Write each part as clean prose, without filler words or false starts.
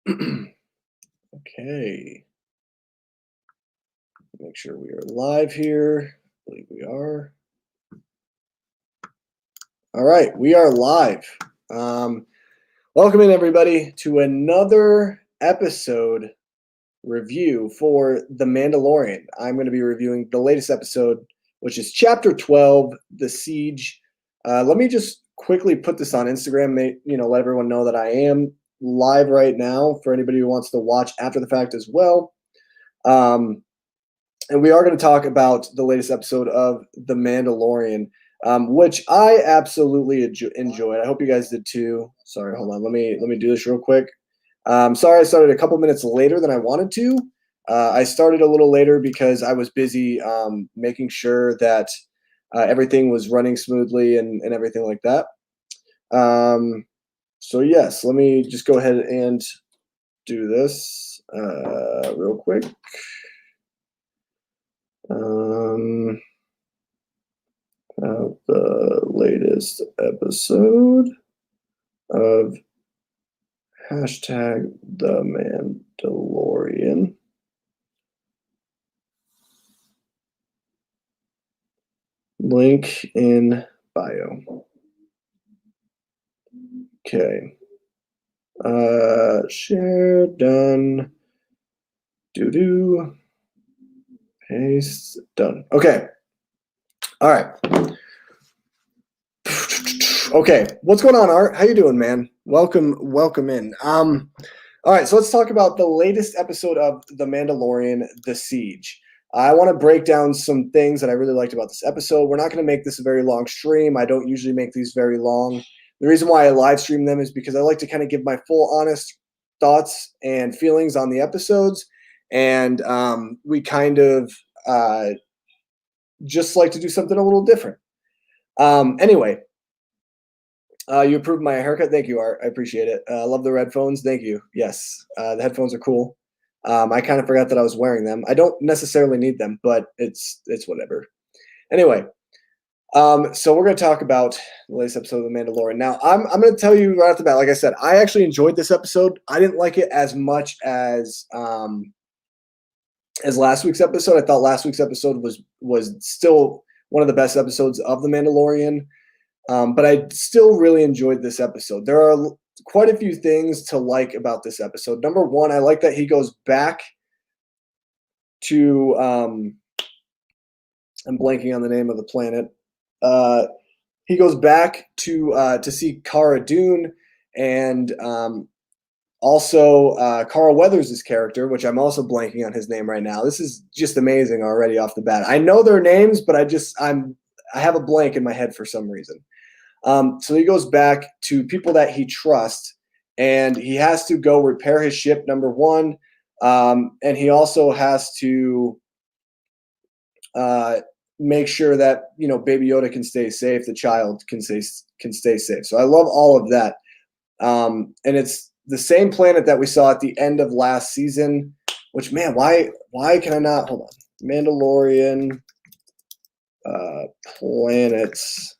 Okay. Make sure we are live here. I believe we are. All right, we are live. Welcome in, everybody, to another episode review for The Mandalorian. I'm going to be reviewing the latest episode, which is Chapter 12, The Siege. Let me just quickly put this on Instagram, let everyone know that I am live right now for anybody who wants to watch after the fact as well. And we are going to talk about the latest episode of The Mandalorian, which I absolutely enjoyed. I hope you guys did too. Sorry, hold on. Let me do this real quick. Sorry, I started a couple minutes later than I wanted to. I started a little later because I was busy making sure that everything was running smoothly and everything like that. So yes, let me just go ahead and do this real quick. The latest episode of hashtag The Mandalorian. Link in bio. Okay. Share, done. Paste, done. Okay. All right. Okay, what's going on, Art? How you doing, man? Welcome in. All right, so let's talk about the latest episode of The Mandalorian, The Siege. I want to break down some things that I really liked about this episode. We're not going to make this a very long stream. I don't usually make these very long. The reason why I live stream them is because I like to kind of give my full, honest thoughts and feelings on the episodes, and we kind of just like to do something a little different. Anyway. You approved my haircut. Thank you, Art. I appreciate it. Love the headphones. Thank you. Yes, the headphones are cool. I kind of forgot that I was wearing them. I don't necessarily need them, but it's whatever. Anyway, so we're going to talk about the latest episode of The Mandalorian. Now, I'm going to tell you right off the bat, like I said, I actually enjoyed this episode. I didn't like it as much as last week's episode. I thought last week's episode was still one of the best episodes of The Mandalorian. But I still really enjoyed this episode. There are quite a few things to like about this episode. Number one, I like that he goes back to I'm blanking on the name of the planet. He goes back to see Cara Dune and also Carl Weathers' character, which I'm also blanking on his name right now. This is just amazing already off the bat. I know their names, but I have a blank in my head for some reason. So he goes back to people that he trusts, and he has to go repair his ship, number one. And he also has to make sure that, Baby Yoda can stay safe, the child can stay safe. So I love all of that. And it's the same planet that we saw at the end of last season, which, man, why can I not? Hold on. Mandalorian planets.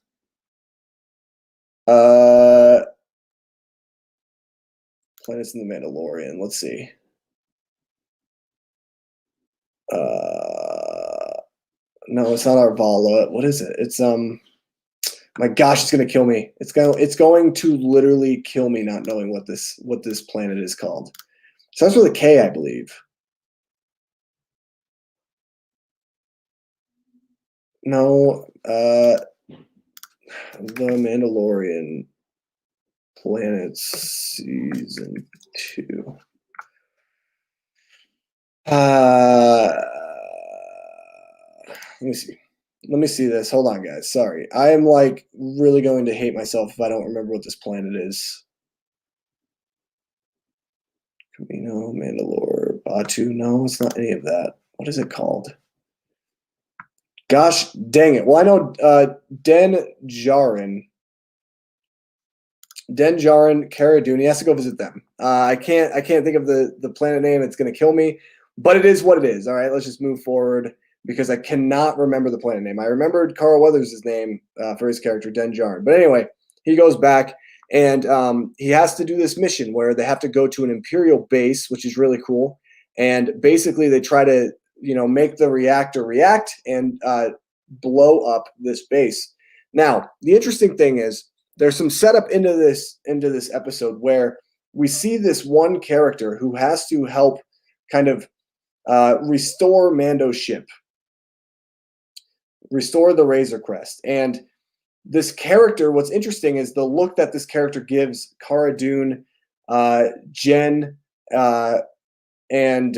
Planets in the Mandalorian. Let's see. No, it's not Arvala. What is it? It's my gosh, it's gonna kill me. It's going to literally kill me not knowing what this planet is called. Starts with a K, I believe. No, The Mandalorian Planets Season 2. Let me see this. Hold on, guys. Sorry. I am really going to hate myself if I don't remember what this planet is. Camino, Mandalore, Batu. No, it's not any of that. What is it called? Gosh dang it. Well, I know Den Djarin, Cara Dune. He has to go visit them. I can't think of the planet name. It's going to kill me. But it is what it is. All right, let's just move forward because I cannot remember the planet name. I remembered Carl Weathers' name for his character, Den Djarin. But anyway, he goes back. And he has to do this mission where they have to go to an Imperial base, which is really cool. And basically, they try to make the reactor react and blow up this base. Now, the interesting thing is there's some setup into this episode where we see this one character who has to help kind of restore Mando's ship, restore the Razor Crest. And this character, what's interesting is the look that this character gives Cara Dune, Jen, and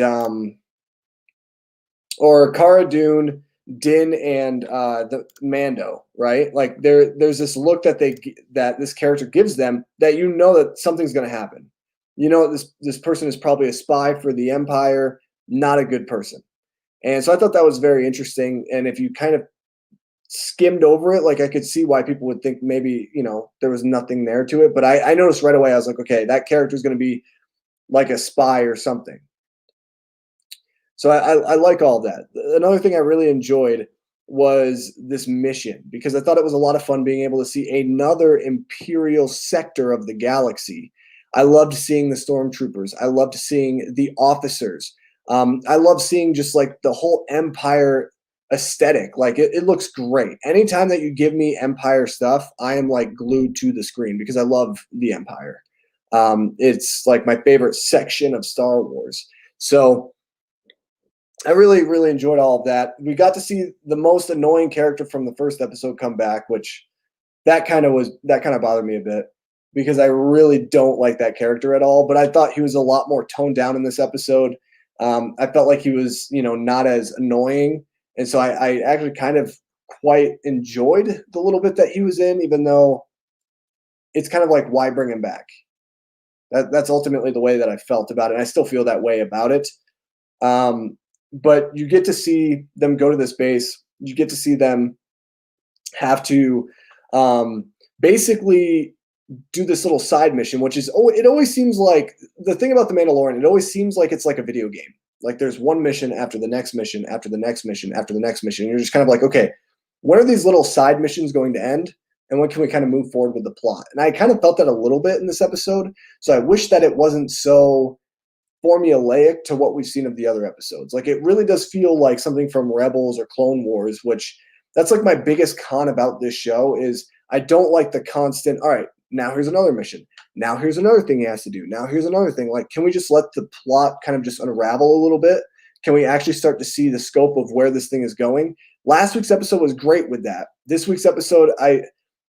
or Cara Dune, Din, and the Mando, right? Like there's this look that this character gives them that that something's going to happen. This person is probably a spy for the Empire, not a good person. And so I thought that was very interesting. And if you kind of skimmed over it, like I could see why people would think maybe there was nothing there to it. But I noticed right away. I was like, okay, that character is going to be like a spy or something. So I like all that. Another thing I really enjoyed was this mission because I thought it was a lot of fun being able to see another Imperial sector of the galaxy. I loved seeing the stormtroopers. I loved seeing the officers. I love seeing just like the whole Empire aesthetic. Like it looks great. Anytime that you give me Empire stuff, I am like glued to the screen because I love the Empire. It's like my favorite section of Star Wars. So I really, really enjoyed all of that. We got to see the most annoying character from the first episode come back, which that kind of bothered me a bit because I really don't like that character at all. But I thought he was a lot more toned down in this episode. I felt like he was, not as annoying. And so I actually kind of quite enjoyed the little bit that he was in, even though it's kind of like, why bring him back? That's ultimately the way that I felt about it. And I still feel that way about it. But you get to see them go to this base. You get to see them have to basically do this little side mission, which is, it always seems like the thing about The Mandalorian, it always seems like it's like a video game. Like there's one mission after the next mission, after the next mission, after the next mission. And you're just kind of like, okay, when are these little side missions going to end? And when can we kind of move forward with the plot? And I kind of felt that a little bit in this episode. So I wish that it wasn't so formulaic to what we've seen of the other episodes. Like it really does feel like something from Rebels or Clone Wars, which that's like my biggest con about this show is I don't like the constant, all right, now here's another mission. Now here's another thing he has to do. Now here's another thing. Like, can we just let the plot kind of just unravel a little bit? Can we actually start to see the scope of where this thing is going? Last week's episode was great with that. This week's episode,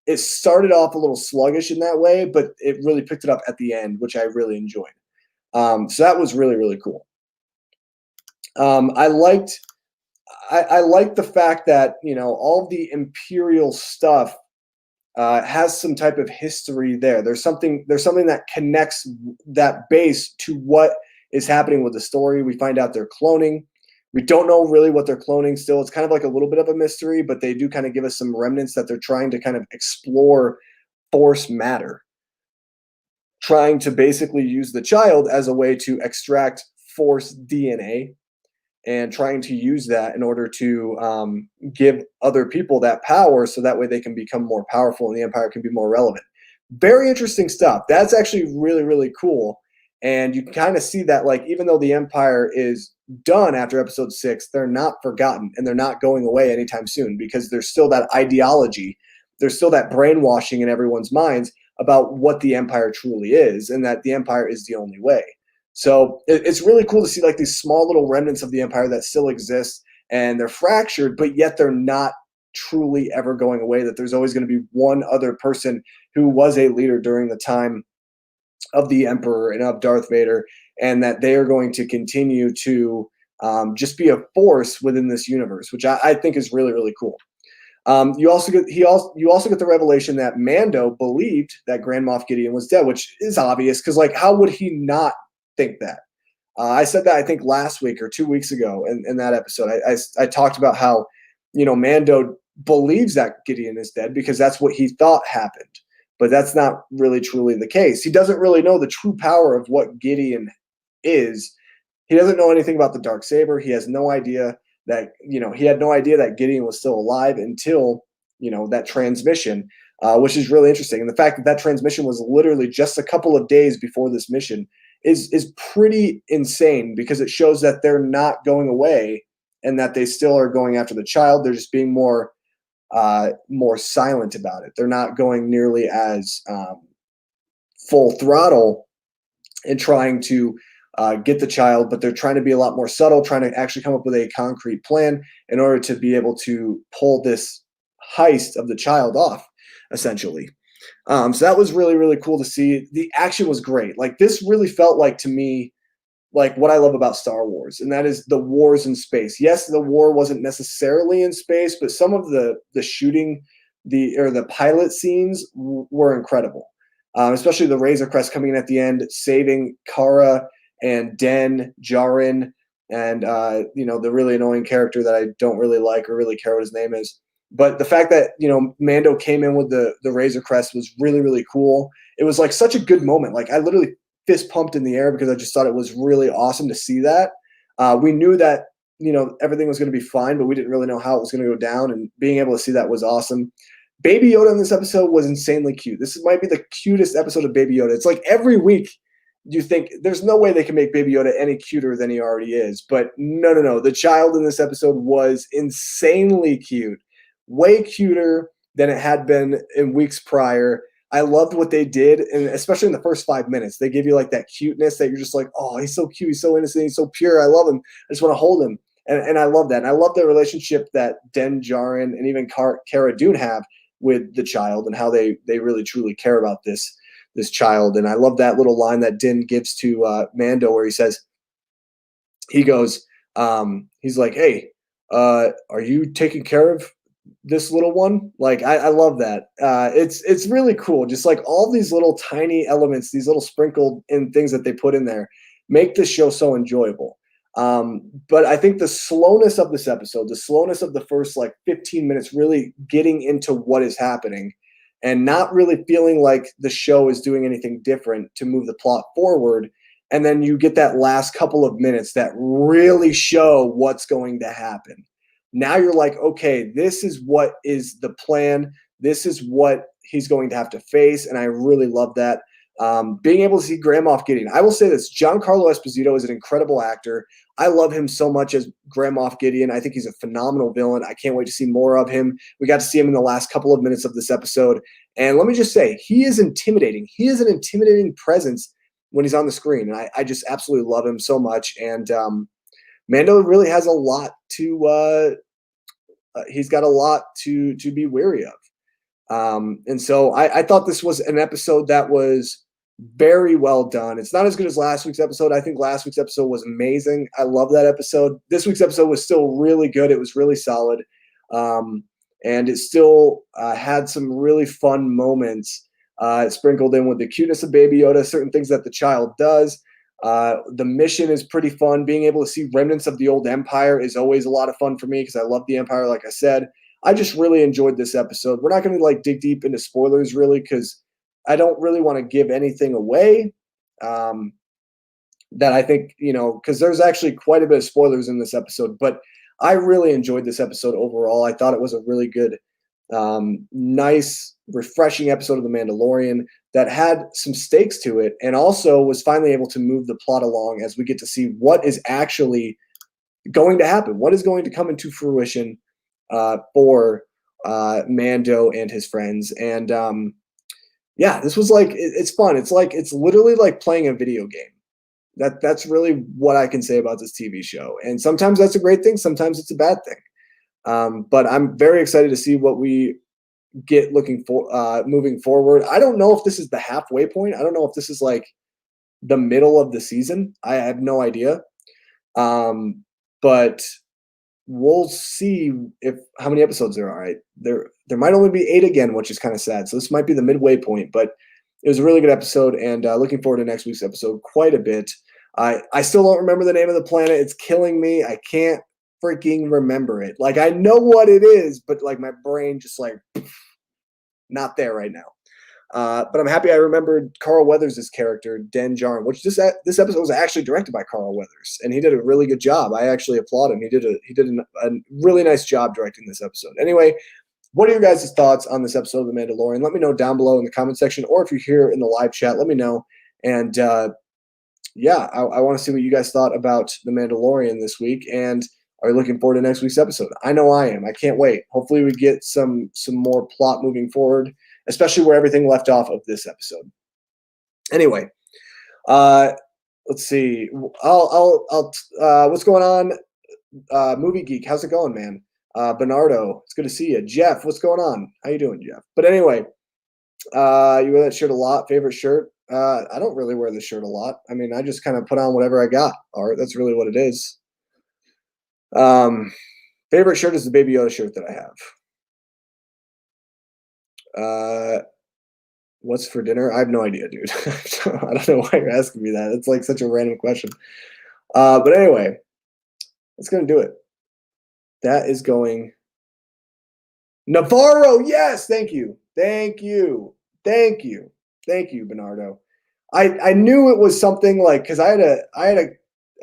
it started off a little sluggish in that way, but it really picked it up at the end, which I really enjoyed. So that was really, really cool. I liked the fact that, all of the Imperial stuff has some type of history there. There's something that connects that base to what is happening with the story. We find out they're cloning. We don't know really what they're cloning still. It's kind of like a little bit of a mystery, but they do kind of give us some remnants that they're trying to kind of explore Force matter, trying to basically use the child as a way to extract Force DNA and trying to use that in order to give other people that power so that way they can become more powerful and the Empire can be more relevant. Very interesting stuff. That's actually really, really cool. And you can kind of see that, like, even though the Empire is done after episode 6, they're not forgotten and they're not going away anytime soon because there's still that ideology. There's still that brainwashing in everyone's minds about what the Empire truly is and that the Empire is the only way. So it's really cool to see like these small little remnants of the Empire that still exist and they're fractured, but yet they're not truly ever going away, that there's always going to be one other person who was a leader during the time of the Emperor and of Darth Vader, and that they are going to continue to just be a force within this universe, which I think is really, really cool. You also get the revelation that Mando believed that Grand Moff Gideon was dead, which is obvious because, like, how would he not think that? I said that I think last week or 2 weeks ago in that episode. I talked about how Mando believes that Gideon is dead because that's what he thought happened, but that's not really truly the case. He doesn't really know the true power of what Gideon is. He doesn't know anything about the Darksaber. He has no idea that he had no idea that Gideon was still alive until that transmission. which is really interesting. And the fact that that transmission was literally just a couple of days before this mission is pretty insane, because it shows that they're not going away and that they still are going after the child. They're just being more silent about it. They're not going nearly as full throttle and trying to get the child, but they're trying to be a lot more subtle, trying to actually come up with a concrete plan in order to be able to pull this heist of the child off, essentially. So that was really, really cool to see. The action was great. Like, this really felt like, to me, like what I love about Star Wars, and that is the wars in space. Yes, the war wasn't necessarily in space, but some of the shooting, the pilot scenes were incredible. Especially the Razor Crest coming in at the end, saving Kara and Den Djarin, and the really annoying character that I don't really like or really care what his name is. But the fact that Mando came in with the Razor Crest was really, really cool. It was like such a good moment. Like, I literally fist pumped in the air because I just thought it was really awesome to see that. We knew that everything was going to be fine, but we didn't really know how it was going to go down. And being able to see that was awesome. Baby Yoda in this episode was insanely cute. This might be the cutest episode of Baby Yoda. It's like every week you think there's no way they can make Baby Yoda any cuter than he already is. But no. The child in this episode was insanely cute. Way cuter than it had been in weeks prior. I loved what they did, and especially in the first 5 minutes. They give you like that cuteness that you're just like, oh, he's so cute, he's so innocent, he's so pure. I love him. I just want to hold him. And I love that. And I love the relationship that Den Djarin and even Cara Dune have with the child, and how they really truly care about this child. And I love that little line that Din gives to Mando, where he goes, he's like, hey, are you taking care of this little one? Like, I love that. It's really cool. Just like all these little tiny elements, these little sprinkled in things that they put in there, make this show so enjoyable. But I think the slowness of this episode, the slowness of the first like 15 minutes, really getting into what is happening and not really feeling like the show is doing anything different to move the plot forward. And then you get that last couple of minutes that really show what's going to happen. Now you're like, okay, this is what is the plan. This is what he's going to have to face. And I really love that. Being able to see Grand Moff Gideon. I will say this, Giancarlo Esposito is an incredible actor. I love him so much as Grand Moff Gideon. I think he's a phenomenal villain. I can't wait to see more of him. We got to see him in the last couple of minutes of this episode. And let me just say, he is intimidating. He is an intimidating presence when he's on the screen. And I just absolutely love him so much. And Mando really has a lot to he's got a lot to be wary of. And so I thought this was an episode that was very well done. It's not as good as last week's episode. I think last week's episode was amazing. I love that episode. This week's episode was still really good. It was really solid. And it still had some really fun moments sprinkled in with the cuteness of Baby Yoda, certain things that the child does. The mission is pretty fun. Being able to see remnants of the old Empire is always a lot of fun for me, because I love the Empire, like I said. I just really enjoyed this episode. We're not going to like dig deep into spoilers, really, because I don't really want to give anything away that I think, because there's actually quite a bit of spoilers in this episode. But I really enjoyed this episode overall. I thought it was a really good, nice, refreshing episode of The Mandalorian that had some stakes to it, and also was finally able to move the plot along as we get to see what is actually going to happen, what is going to come into fruition for Mando and his friends. And this was like, it's fun. It's literally like playing a video game. That's really what I can say about this TV show. And sometimes that's a great thing, sometimes it's a bad thing. But I'm very excited to see what we get moving forward. I don't know if this is the halfway point. I don't know if this is like the middle of the season. I have no idea. But we'll see how many episodes there are. Right? There might only be 8 again, which is kind of sad. So this might be the midway point, but it was a really good episode, and looking forward to next week's episode quite a bit. I still don't remember the name of the planet. It's killing me. I can't freaking remember it. Like, I know what it is, but like my brain just like not there right now. But I'm happy I remembered Carl Weathers' character, Den Djarin, which this episode was actually directed by Carl Weathers, and he did a really good job. I actually applaud him. He did a really nice job directing this episode. Anyway, what are your guys' thoughts on this episode of The Mandalorian? Let me know down below in the comment section, or if you're here in the live chat, let me know. And yeah, I want to see what you guys thought about The Mandalorian this week, and are you looking forward to next week's episode? I know I am. I can't wait. Hopefully we get some more plot moving forward, especially where everything left off of this episode. Anyway, let's see. What's going on? Movie Geek, how's it going, man? Bernardo, it's good to see you. Jeff, what's going on? How you doing, Jeff? But anyway, you wear that shirt a lot. Favorite shirt? I don't really wear this shirt a lot. I mean, I just kind of put on whatever I got. All right, that's really what it is. Favorite shirt is the Baby Yoda shirt that I have. What's for dinner? I have no idea, dude. I don't know why you're asking me that. It's like such a random question. But anyway, that's gonna do it. That is going. Navarro, yes, thank you, Bernardo. I knew it was something like, because I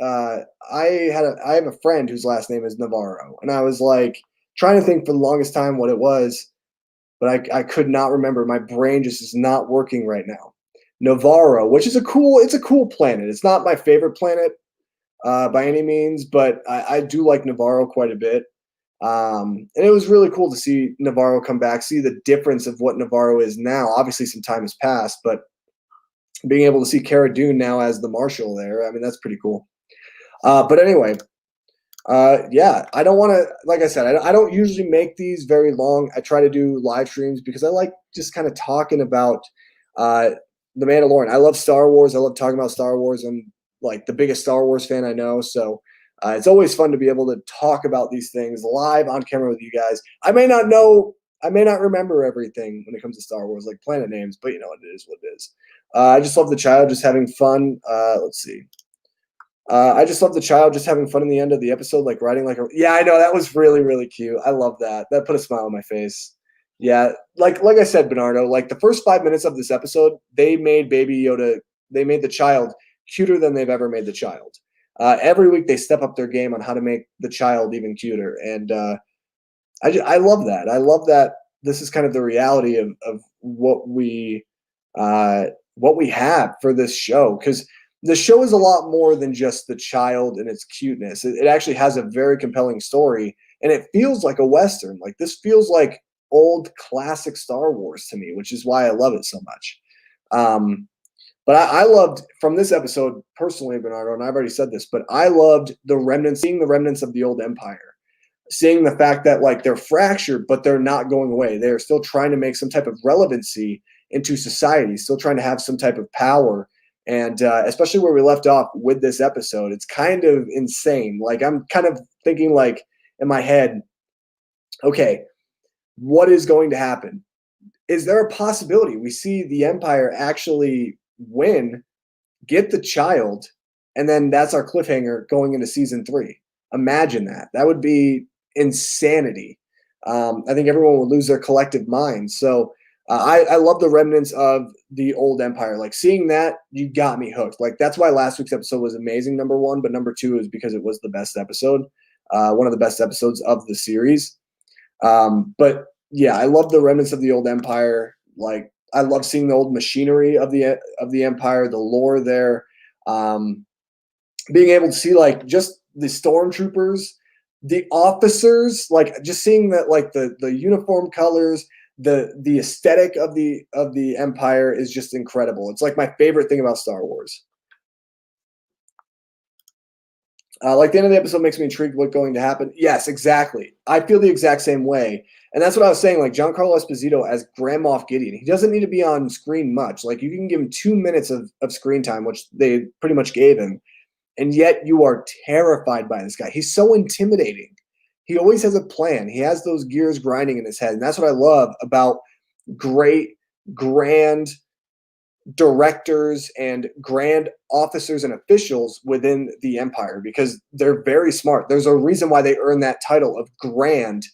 have a friend whose last name is Navarro, and I was like trying to think for the longest time what it was, but I could not remember. My brain just is not working right now. Navarro, which is a cool planet. It's not my favorite planet by any means, but I do like Navarro quite a bit. And it was really cool to see Navarro come back, see the difference of what Navarro is now. Obviously, some time has passed, but being able to see Cara Dune now as the Marshal there, I mean, that's pretty cool. But anyway, yeah, I don't want to, like I said, I don't usually make these very long. I try to do live streams because I like just kind of talking about The Mandalorian. I love Star Wars. I love talking about Star Wars. I'm like the biggest Star Wars fan I know. So it's always fun to be able to talk about these things live on camera with you guys. I may not remember everything when it comes to Star Wars, like planet names, but you know, it is what it is. I just love the child just having fun. Let's see. I just love the child just having fun in the end of the episode, like riding like a. Yeah, I know, that was really, really cute. I love that. That put a smile on my face. Yeah, like I said, Bernardo, like the first 5 minutes of this episode, they made Baby Yoda, they made the child cuter than they've ever made the child. Every week they step up their game on how to make the child even cuter, and I love that. I love that this is kind of the reality of what we have for this show, because the show is a lot more than just the child and its cuteness. It actually has a very compelling story, and it feels like a Western. Like, this feels like old classic Star Wars to me, which is why I love it so much. But I loved from this episode personally, Bernardo, and I've already said this, but I loved seeing the remnants of the old empire, seeing the fact that like they're fractured, but they're not going away. They're still trying to make some type of relevancy into society, still trying to have some type of power. And especially where we left off with this episode, it's kind of insane. Like, I'm kind of thinking like in my head, okay, what is going to happen? Is there a possibility we see the Empire actually win, get the child, and then that's our cliffhanger going into season 3? Imagine that. That would be insanity. I think everyone would lose their collective mind. So I love the remnants of the old empire. Like, seeing that, you got me hooked. Like, that's why last week's episode was amazing, number one. But number two is because it was the best episode, one of the best episodes of the series. But yeah, I love the remnants of the old empire. Like, I love seeing the old machinery of the empire, the lore there. Being able to see like just the stormtroopers, the officers, like just seeing that, like the uniform colors, the aesthetic of the empire is just incredible. It's like my favorite thing about Star Wars. Like, the end of the episode makes me intrigued what's going to happen. Yes, exactly. I feel the exact same way. And that's what I was saying. Like, Giancarlo Esposito as Grand Moff Gideon, he doesn't need to be on screen much. Like, you can give him 2 minutes of screen time, which they pretty much gave him. And yet you are terrified by this guy. He's so intimidating. He always has a plan. He has those gears grinding in his head. And that's what I love about great, grand directors and grand officers and officials within the empire, because they're very smart. There's a reason why they earn that title of grand,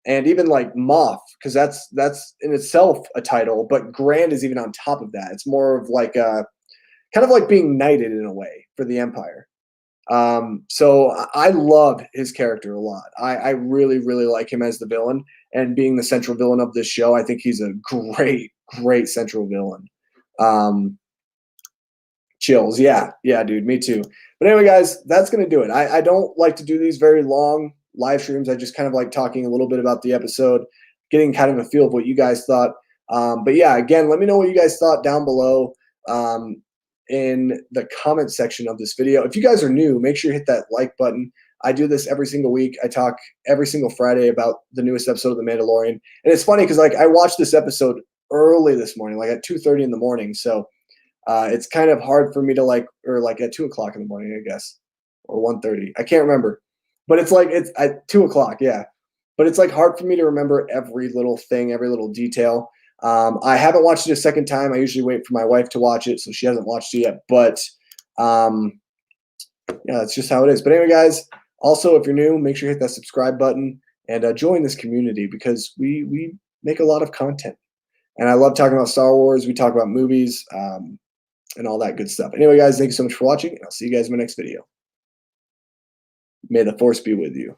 and even like Moff, because that's in itself a title, but grand is even on top of that. It's more of like a kind of like being knighted in a way for the empire. So I love his character a lot. I really, really like him as the villain. and being the central villain of this show. I think he's a great central villain. Chills. Yeah, dude, me too. But anyway, guys, that's gonna do it. I don't like to do these very long live streams. I just kind of like talking a little bit about the episode, getting kind of a feel of what you guys thought. But yeah, again, let me know what you guys thought down below in the comment section of this video. If you guys are new, make sure you hit that like button. I do this every single week. I talk every single Friday about the newest episode of The Mandalorian. And it's funny because like I watched this episode early this morning, like at 2:30 in the morning. So it's kind of hard for me to like at 2 o'clock in the morning, I guess, or 1:30. I can't remember, but it's like it's at 2 o'clock. Yeah. But it's like hard for me to remember every little thing, every little detail. I haven't watched it a second time. I usually wait for my wife to watch it, so she hasn't watched it yet. But yeah, that's just how it is. But anyway, guys, also if you're new, make sure you hit that subscribe button and join this community because we make a lot of content. And I love talking about Star Wars. We talk about movies and all that good stuff. Anyway, guys, thank you so much for watching, and I'll see you guys in my next video. May the Force be with you.